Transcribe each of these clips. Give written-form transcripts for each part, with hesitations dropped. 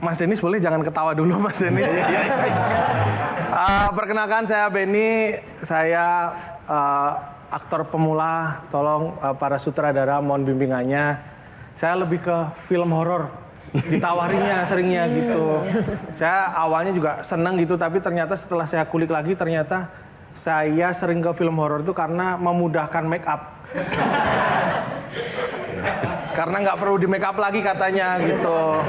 Mas Denis boleh jangan ketawa dulu Mas Denis. Perkenalkan saya Benny, saya aktor pemula, tolong para sutradara mohon bimbingannya. Saya lebih ke film horor, ditawarinya seringnya gitu. Saya awalnya juga seneng gitu, tapi ternyata setelah saya kulik lagi ternyata saya sering ke film horor itu karena memudahkan make up. Karena nggak perlu di make up lagi katanya gitu.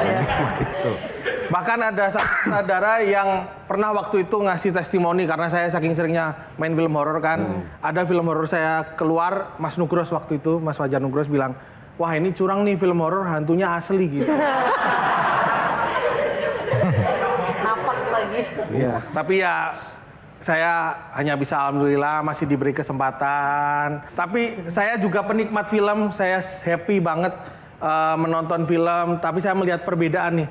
Bahkan ada saudara yang pernah waktu itu ngasih testimoni karena saya saking seringnya main film horor kan. Ada film horor saya keluar, Mas Nugros waktu itu, Mas Fajar Nugros bilang, wah ini curang nih film horor, hantunya asli gitu. Napak lagi. Iya, tapi ya saya hanya bisa alhamdulillah masih diberi kesempatan. Tapi saya juga penikmat film, saya happy banget menonton film. Tapi saya melihat perbedaan nih.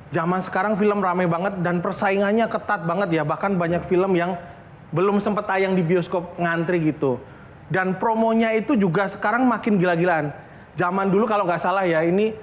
Zaman sekarang film ramai banget dan persaingannya ketat banget ya. Bahkan banyak film yang belum sempat tayang di bioskop ngantri gitu. Dan promonya itu juga sekarang makin gila-gilaan. Zaman dulu kalau nggak salah ya, ini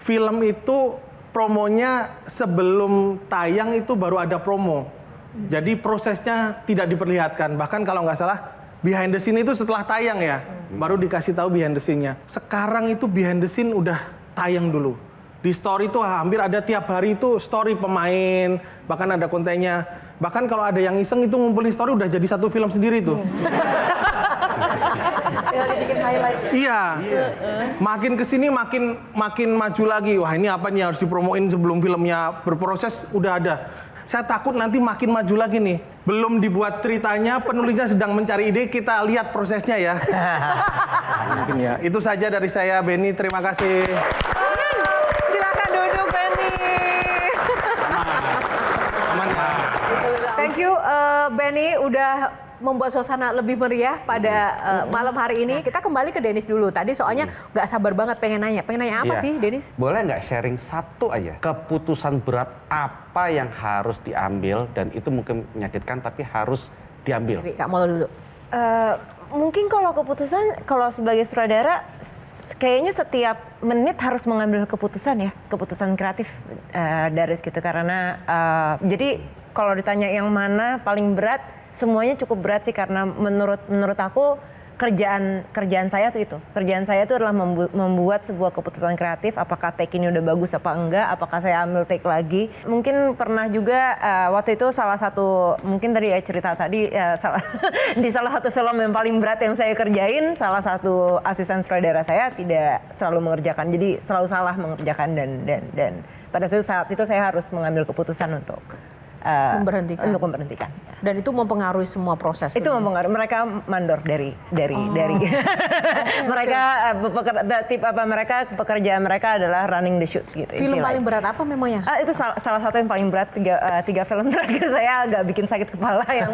film itu promonya sebelum tayang itu baru ada promo. Jadi prosesnya tidak diperlihatkan. Bahkan kalau nggak salah behind the scene itu setelah tayang ya, baru dikasih tahu behind the scene-nya. Sekarang itu behind the scene udah tayang dulu. Di story itu hampir ada tiap hari itu story pemain, bahkan ada kontennya. Bahkan kalau ada yang iseng itu ngumpulin story udah jadi satu film sendiri tuh. Tinggal dibikin highlight. Iya. Makin kesini makin maju lagi. Wah ini apa nih harus dipromoin sebelum filmnya berproses udah ada. Saya takut nanti makin maju lagi nih. Belum dibuat ceritanya, penulisnya sedang mencari ide, kita lihat prosesnya ya. Mungkin ya. Itu saja dari saya, Benny. Terima kasih. Silakan duduk, Benny. Aman ya. Thank you, Benny, udah membuat suasana lebih meriah pada malam hari ini. Kita kembali ke Denis dulu. Tadi soalnya nggak sabar banget pengen nanya. Pengen nanya apa sih, Denis? Boleh nggak sharing satu aja keputusan berat apa yang harus diambil dan itu mungkin menyakitkan tapi harus diambil? Kak Molo dulu. Mungkin kalau keputusan, kalau sebagai sutradara, kayaknya setiap menit harus mengambil keputusan ya, keputusan kreatif dari gitu. Karena jadi kalau ditanya yang mana paling berat, semuanya cukup berat sih karena menurut aku kerjaan saya tuh itu. Kerjaan saya itu adalah membuat sebuah keputusan kreatif, apakah take ini udah bagus apa enggak, apakah saya ambil take lagi. Mungkin pernah juga waktu itu salah satu, mungkin tadi ya cerita tadi di salah satu film yang paling berat yang saya kerjain, salah satu asisten sutradara saya tidak selalu mengerjakan, jadi selalu salah mengerjakan dan pada saat itu saya harus mengambil keputusan untuk memberhentikan. Dan itu mempengaruhi semua proses. Itu mempengaruhi, mereka mandor dari mereka mereka pekerjaan mereka adalah running the shoot gitu. Film paling berat apa memangnya? Itu salah satu yang paling berat, tiga film terakhir saya agak bikin sakit kepala yang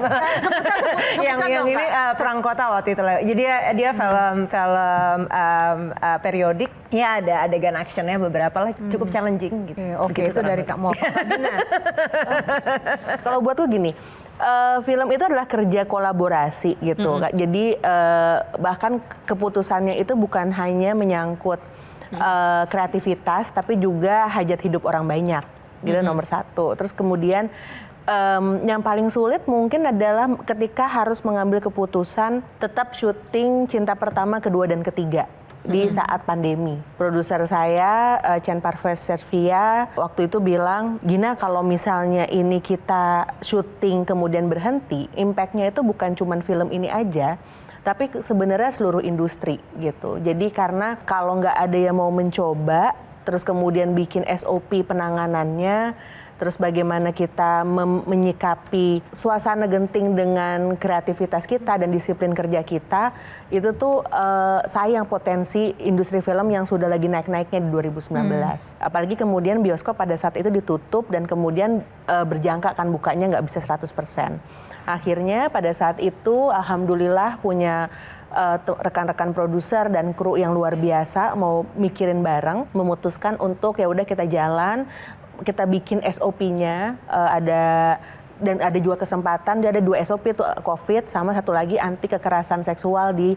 yang ini Perang Kota waktu itu. Jadi dia film periodik. Ya ada adegan actionnya beberapa lah, cukup challenging gitu. Oke, itu dari Kak Mol. Kalau buat tuh gini, film itu adalah kerja kolaborasi gitu. Jadi bahkan keputusannya itu bukan hanya menyangkut kreativitas, tapi juga hajat hidup orang banyak. Gitu nomor satu. Terus kemudian yang paling sulit mungkin adalah ketika harus mengambil keputusan tetap syuting Cinta Pertama, Kedua, dan Ketiga. Di saat pandemi. Produser saya, Chen Parves Servia, waktu itu bilang, Gina kalau misalnya ini kita syuting kemudian berhenti, impact-nya itu bukan cuma film ini aja, tapi sebenarnya seluruh industri gitu. Jadi karena kalau nggak ada yang mau mencoba, terus kemudian bikin SOP penanganannya, terus bagaimana kita menyikapi suasana genting dengan kreativitas kita dan disiplin kerja kita, itu tuh sayang potensi industri film yang sudah lagi naik-naiknya di 2019. Apalagi kemudian bioskop pada saat itu ditutup dan kemudian berjangka kan bukanya nggak bisa 100%. Akhirnya pada saat itu alhamdulillah punya rekan-rekan produser dan kru yang luar biasa mau mikirin bareng, memutuskan untuk ya udah kita jalan, kita bikin SOP-nya, ada dan ada juga kesempatan, dia ada 2 SOP tuh, COVID sama satu lagi anti kekerasan seksual di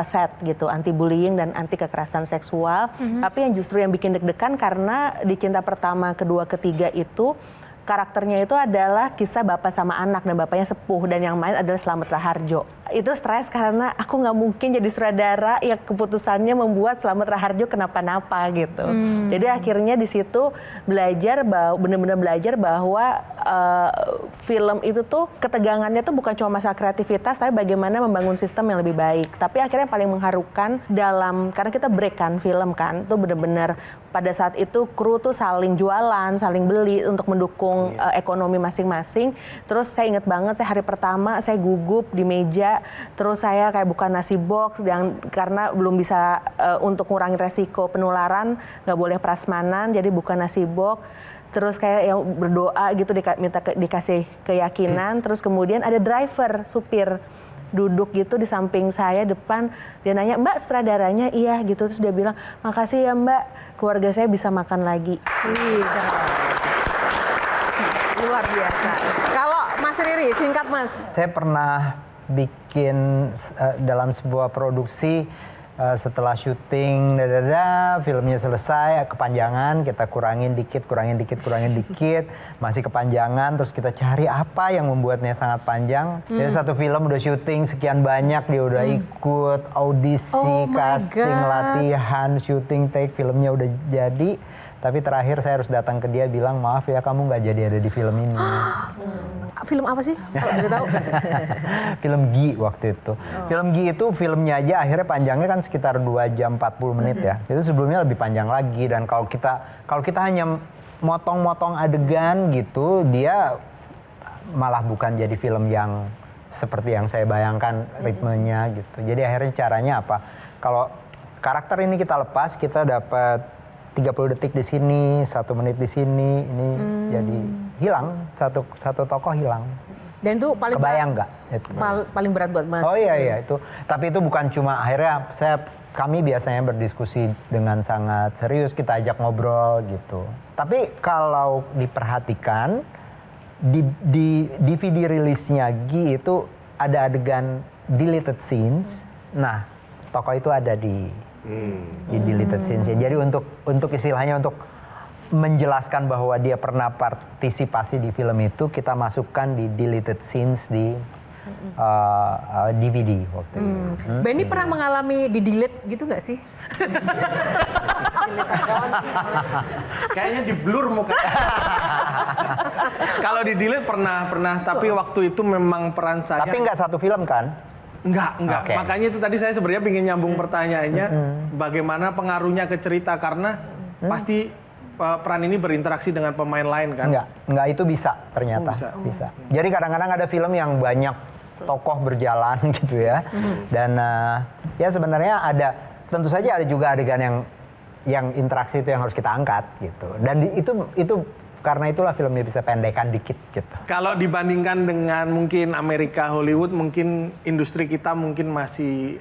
set gitu, anti bullying dan anti kekerasan seksual. Tapi yang justru yang bikin deg-degan karena di Cinta Pertama, Kedua, Ketiga itu karakternya itu adalah kisah bapak sama anak dan bapaknya sepuh dan yang main adalah Slamet Raharjo. Itu stres karena aku nggak mungkin jadi sutradara yang keputusannya membuat Slamet Raharjo kenapa-napa gitu. Jadi akhirnya di situ belajar benar-benar belajar bahwa film itu tuh ketegangannya tuh bukan cuma masalah kreativitas tapi bagaimana membangun sistem yang lebih baik. Tapi akhirnya yang paling mengharukan karena kita break kan film kan, tuh benar-benar pada saat itu kru tuh saling jualan, saling beli untuk mendukung ekonomi masing-masing. Terus saya ingat banget saya hari pertama saya gugup di meja, terus saya kayak buka nasi box karena belum bisa untuk ngurangin resiko penularan, nggak boleh prasmanan, jadi buka nasi box. Terus kayak yang berdoa gitu dikasih keyakinan. Terus kemudian ada driver, supir duduk gitu di samping saya depan, dia nanya, "Mbak sutradaranya?" "Iya," gitu. Terus dia bilang, "Makasih ya Mbak, keluarga saya bisa makan lagi." Luar biasa. Kalau Mas Riri, singkat Mas. Saya pernah bikin dalam sebuah produksi setelah syuting, filmnya selesai, kepanjangan, kita kurangin dikit, masih kepanjangan, terus kita cari apa yang membuatnya sangat panjang. Jadi satu film udah syuting sekian banyak, dia udah ikut audisi, casting, latihan, syuting, take, filmnya udah jadi. Tapi terakhir saya harus datang ke dia bilang, "Maaf ya, kamu nggak jadi ada di film ini." Film apa sih kalau boleh tahu? Film Gi waktu itu. Film Gi itu filmnya aja akhirnya panjangnya kan sekitar 2 jam 40 menit ya. Itu sebelumnya lebih panjang lagi, dan kalau kita hanya motong-motong adegan gitu, dia malah bukan jadi film yang seperti yang saya bayangkan ritmenya gitu. Jadi akhirnya caranya apa? Kalau karakter ini kita lepas, kita dapat 30 detik di sini, 1 menit di sini, ini jadi hilang, satu tokoh hilang. Dan itu paling kebayang nggak? Paling berat buat Mas. Oh iya itu. Tapi itu bukan cuma akhirnya kami biasanya berdiskusi dengan sangat serius, kita ajak ngobrol gitu. Tapi kalau diperhatikan di DVD rilisnya Gi itu ada adegan deleted scenes. Nah, tokoh itu ada di deleted scenes ya. Jadi untuk istilahnya untuk menjelaskan bahwa dia pernah partisipasi di film itu, kita masukkan di deleted scenes di DVD waktu itu. Benny pernah mengalami di delete gitu nggak sih? Kayaknya di blur mukanya. Kalau di delete pernah, tapi waktu itu memang peran saya. Tapi nggak satu film kan? Enggak. Okay. Makanya itu tadi saya sebenarnya ingin nyambung pertanyaannya, bagaimana pengaruhnya ke cerita, karena pasti peran ini berinteraksi dengan pemain lain kan? Enggak, itu bisa ternyata. Bisa. Jadi kadang-kadang ada film yang banyak tokoh berjalan gitu ya. Dan ya sebenarnya tentu saja ada juga adegan yang interaksi itu yang harus kita angkat gitu. Dan itu karena itulah filmnya bisa pendekan dikit gitu. Kalau dibandingkan dengan mungkin Amerika, Hollywood, mungkin industri kita mungkin masih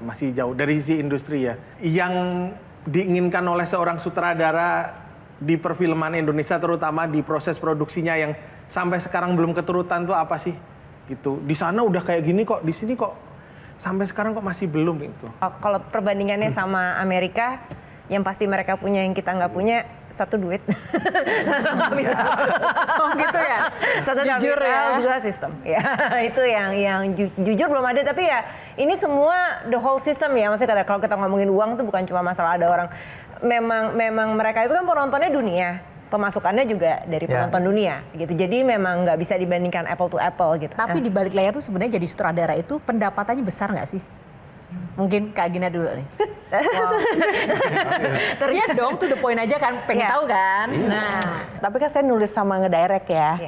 masih jauh dari sisi industri ya. Yang diinginkan oleh seorang sutradara di perfilman Indonesia, terutama di proses produksinya yang sampai sekarang belum keturutan tuh apa sih? Gitu. Di sana udah kayak gini kok, di sini kok sampai sekarang kok masih belum gitu. Kalau perbandingannya sama Amerika, yang pasti mereka punya yang kita nggak punya, satu duit. Oh gitu ya? Satu jujur ya? Dua sistem. Ya, itu yang jujur belum ada, tapi ya ini semua the whole system ya. Maksudnya kalau kita ngomongin uang tuh bukan cuma masalah ada orang. Memang mereka itu kan penontonnya dunia. Pemasukannya juga dari penonton dunia gitu. Jadi memang nggak bisa dibandingkan apple to apple gitu. Tapi di balik layar tuh sebenarnya jadi sutradara itu pendapatannya besar nggak sih? Mungkin Kak Gina dulu nih. Wow. Ternyata dong, to the point aja kan, pengen tahu kan. Nah, Tapi kan saya nulis sama ngedirect ya.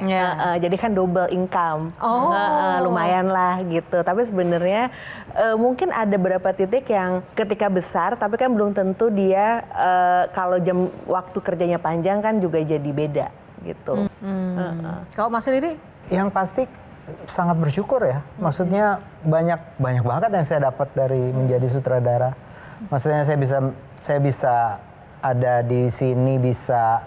Jadi kan double income. Lumayan lah gitu. Tapi sebenarnya mungkin ada beberapa titik yang ketika besar, tapi kan belum tentu dia kalau jam waktu kerjanya panjang kan juga jadi beda gitu. kalau Mas sendiri? Yang pasti sangat bersyukur ya. Maksudnya banyak banget yang saya dapat dari menjadi sutradara. Maksudnya saya bisa ada di sini, bisa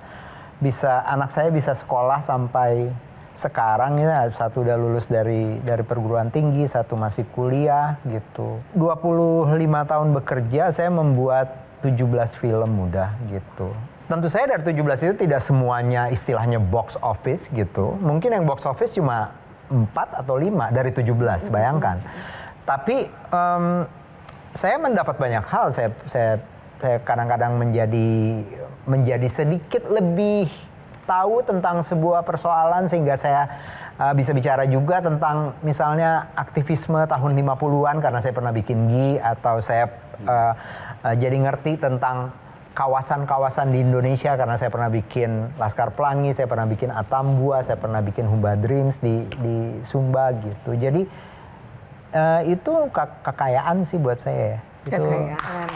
anak saya bisa sekolah sampai sekarang ya satu udah lulus dari perguruan tinggi, satu masih kuliah gitu. 25 tahun bekerja saya membuat 17 film udah gitu. Tentu saya dari 17 itu tidak semuanya istilahnya box office gitu. Mungkin yang box office cuma 4 atau 5 dari 17, bayangkan. Tapi saya mendapat banyak hal. Saya kadang-kadang menjadi sedikit lebih tahu tentang sebuah persoalan sehingga saya bisa bicara juga tentang misalnya aktivisme tahun 50-an karena saya pernah bikin GI, atau saya jadi ngerti tentang kawasan-kawasan di Indonesia karena saya pernah bikin Laskar Pelangi, saya pernah bikin Atambua, saya pernah bikin Humba Dreams di Sumba gitu. Jadi itu kekayaan sih buat saya. Kekayaan.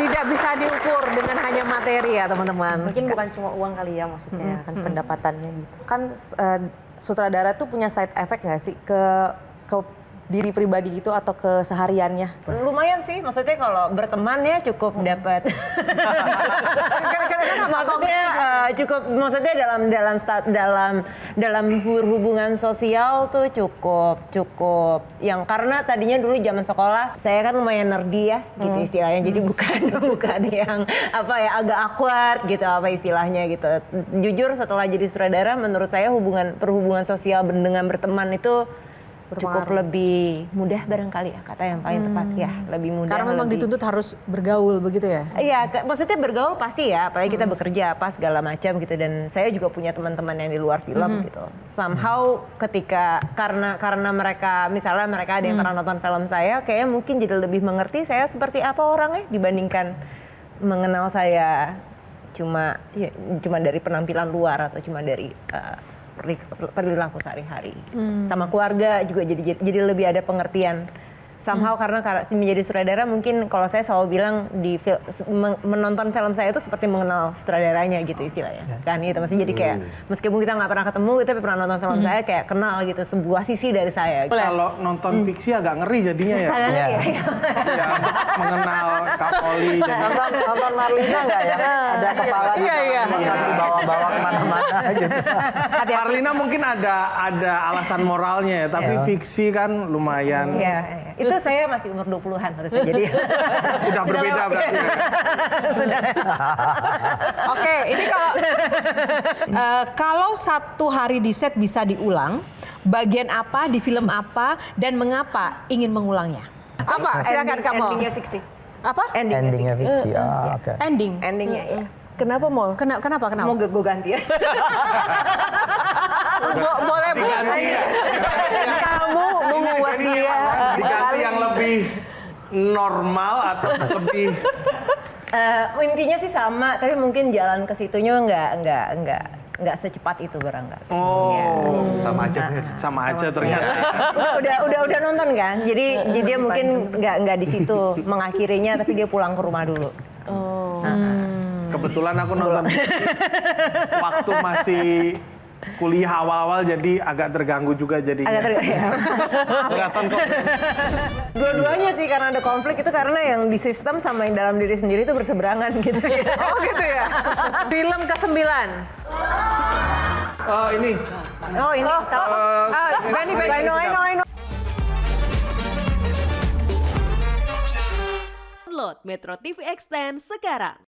Tidak bisa diukur dengan hanya materi ya teman-teman. Mungkin bukan cuma uang kali ya maksudnya, kan pendapatannya gitu. Kan sutradara tuh punya side effect nggak sih ke diri pribadi gitu atau kesehariannya? Lumayan sih, maksudnya kalau berteman ya cukup dapat. Maksudnya maksudnya dalam hubungan sosial tuh cukup yang karena tadinya dulu zaman sekolah saya kan lumayan nerdy ya gitu istilahnya. Jadi bukan yang apa ya agak awkward gitu apa istilahnya gitu. Jujur setelah jadi sutradara menurut saya perhubungan sosial dengan berteman itu cukup lebih mudah barangkali ya, kata yang paling tepat ya, lebih mudah. Karena memang dituntut harus bergaul begitu ya? Iya, maksudnya bergaul pasti ya, apalagi kita bekerja apa segala macam gitu, dan saya juga punya teman-teman yang di luar film gitu. Somehow ketika karena mereka misalnya mereka ada yang pernah nonton film saya, kayaknya mungkin jadi lebih mengerti saya seperti apa orangnya dibandingkan mengenal saya cuma dari penampilan luar atau cuma dari perilaku sehari-hari. Sama keluarga juga jadi lebih ada pengertian. Somehow karena menjadi sutradara mungkin kalau saya selalu bilang menonton film saya itu seperti mengenal sutradaranya gitu istilahnya. Kan gitu maksudnya jadi kayak meskipun kita nggak pernah ketemu gitu, tapi pernah nonton film saya kayak kenal gitu sebuah sisi dari saya. Kalau nonton fiksi agak ngeri jadinya ya. Iya. Ya, mengenal Kapolri. Nonton Marlina nggak ya? Ada kepala dibawa-bawa kemana-mana gitu. Marlina mungkin ada alasan moralnya ya, tapi fiksi kan lumayan. Iya. Itu saya masih umur 20-an waktu itu jadi. Udah berbeda berarti. Oke, ini kalau satu hari di set bisa diulang, bagian apa di film apa dan mengapa ingin mengulangnya? Apa? Silakan kamu. Endingnya fiksi. Apa? Endingnya fiksi. Oke. Endingnya ya. Kenapa Mol? Kenapa? Mau gue ganti ya? Boleh Diganti ya. Kamu membuat dia Diganti yang lebih normal atau lebih Intinya sih sama, tapi mungkin jalan ke situnya nggak secepat itu barangkali. Sama aja. sama aja ternyata. Udah nonton kan, jadi dia mungkin nggak di situ mengakhirinya, tapi dia pulang ke rumah dulu. Kebetulan aku nonton waktu masih kuliah awal-awal, jadi agak terganggu juga jadinya. Kelihatan kok. Dua-duanya sih karena ada konflik itu karena yang di sistem sama yang dalam diri sendiri itu berseberangan gitu ya. Oh gitu ya. Film ke-9. Ini. Oh ini. Benny. I know. Download Metro TV Extend sekarang.